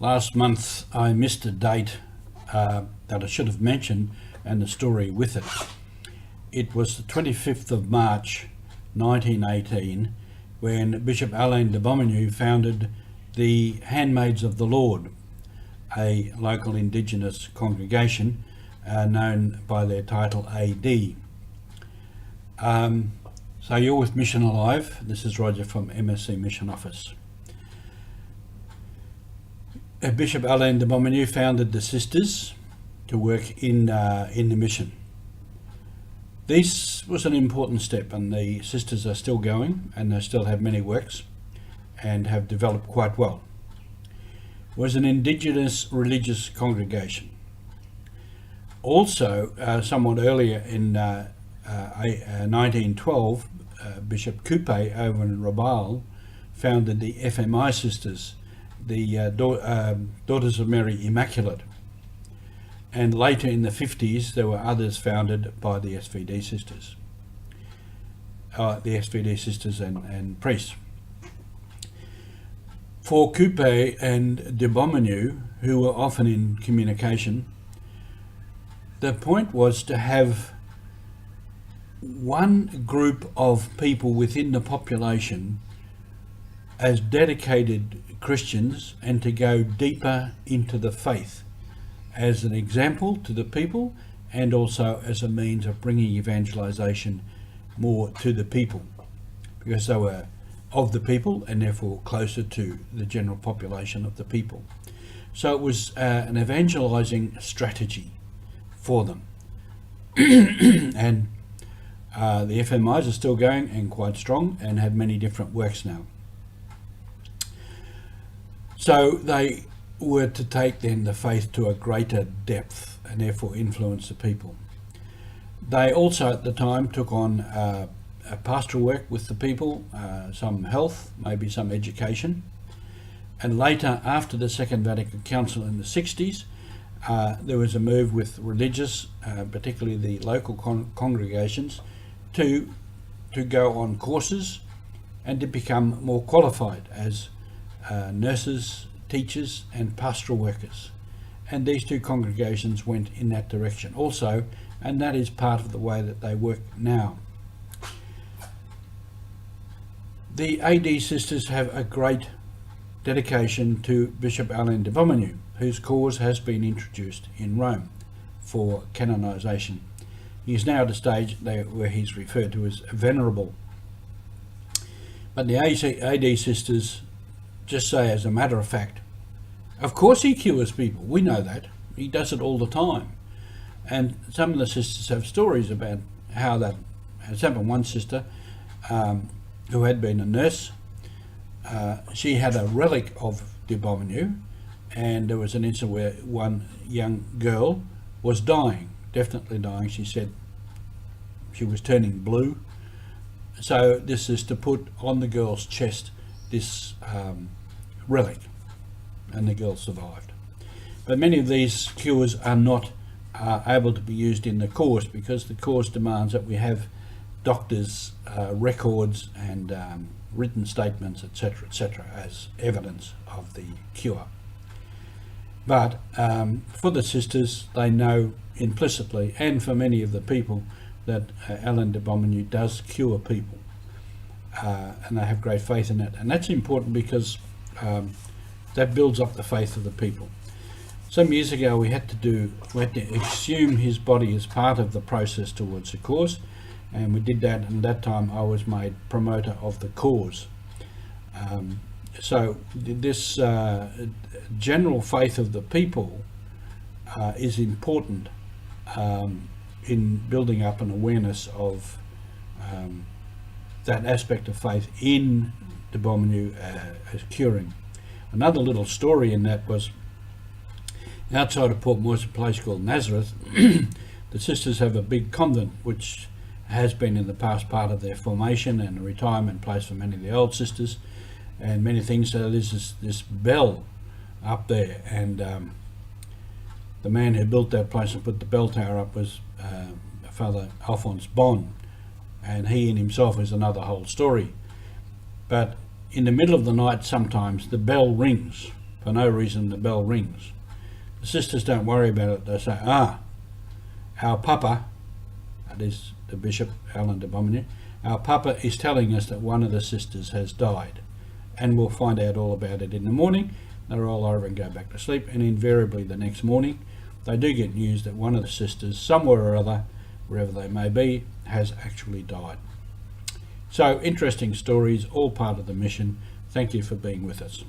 Last month I missed a date that I should have mentioned and the story with it. It was the 25th of March 1918 when Bishop Alain de Botmagnieu founded the Handmaids of the Lord, a local Indigenous congregation known by their title AD. So you're with Mission Alive. This is Roger from MSC Mission Office. Bishop Alain de Botmagnieu founded the Sisters to work in the mission. This was an important step, and the Sisters are still going, and they still have many works and have developed quite well. It was an Indigenous religious congregation. Also, somewhat earlier in 1912, Bishop Coupe over in Rabaul founded the FMI Sisters, the Daughters of Mary Immaculate. And later in the 50s, there were others founded by the SVD Sisters, and priests. For Coupe and de Botmagnieu, who were often in communication, the point was to have one group of people within the population as dedicated Christians and to go deeper into the faith as an example to the people and also as a means of bringing evangelization more to the people, because they were of the people and therefore closer to the general population of the people. So it was an evangelizing strategy for them. And the FMIs are still going and quite strong and have many different works now. So they were to take then the faith to a greater depth and therefore influence the people. They also at the time took on a pastoral work with the people, some health, maybe some education. And later, after the Second Vatican Council in the 60s, there was a move with religious, particularly the local congregations, to go on courses and to become more qualified as nurses, teachers and pastoral workers. And these two congregations went in that direction also, and that is part of the way that they work now. The AD Sisters have a great dedication to Bishop Alain de Botmagnieu, whose cause has been introduced in Rome for canonization. He is now at a stage where he's referred to as venerable. But the AD Sisters just say, as a matter of fact, of course he cures people. We know that. He does it all the time. And some of the sisters have stories about how that has happened. One sister who had been a nurse, she had a relic of de Botmagnieu, and there was an incident where one young girl was dying, definitely dying. She said she was turning blue. So this is to put on the girl's chest this relic, and the girl survived. But many of these cures are not able to be used in the course, because the course demands that we have doctors' records and written statements, etc., as evidence of the cure. But for the sisters, they know implicitly, and for many of the people, that Alain de Botmagnieu does cure people, and they have great faith in it. And that's important because that builds up the faith of the people. Some years ago we had to exhume his body as part of the process towards the cause, and we did that, and that time I was made promoter of the cause. So this general faith of the people is important in building up an awareness of that aspect of faith in de Botmagnieu as curing. Another little story in that was outside of Port Moresby, a place called Nazareth. The sisters have a big convent which has been in the past part of their formation and a retirement place for many of the old sisters and many things. So there's this bell up there, and the man who built that place and put the bell tower up was Father Alphonse Bon, and he in himself is another whole story. But in the middle of the night sometimes the bell rings For no reason the bell rings. The sisters don't worry about it. They say, our Papa, that is the Bishop Alain de Bomigny, our Papa is telling us that one of the sisters has died, and we'll find out all about it in the morning. They roll over and go back to sleep, and invariably the next morning they do get news that one of the sisters, somewhere or other, wherever they may be, has actually died. So interesting stories, all part of the mission. Thank you for being with us.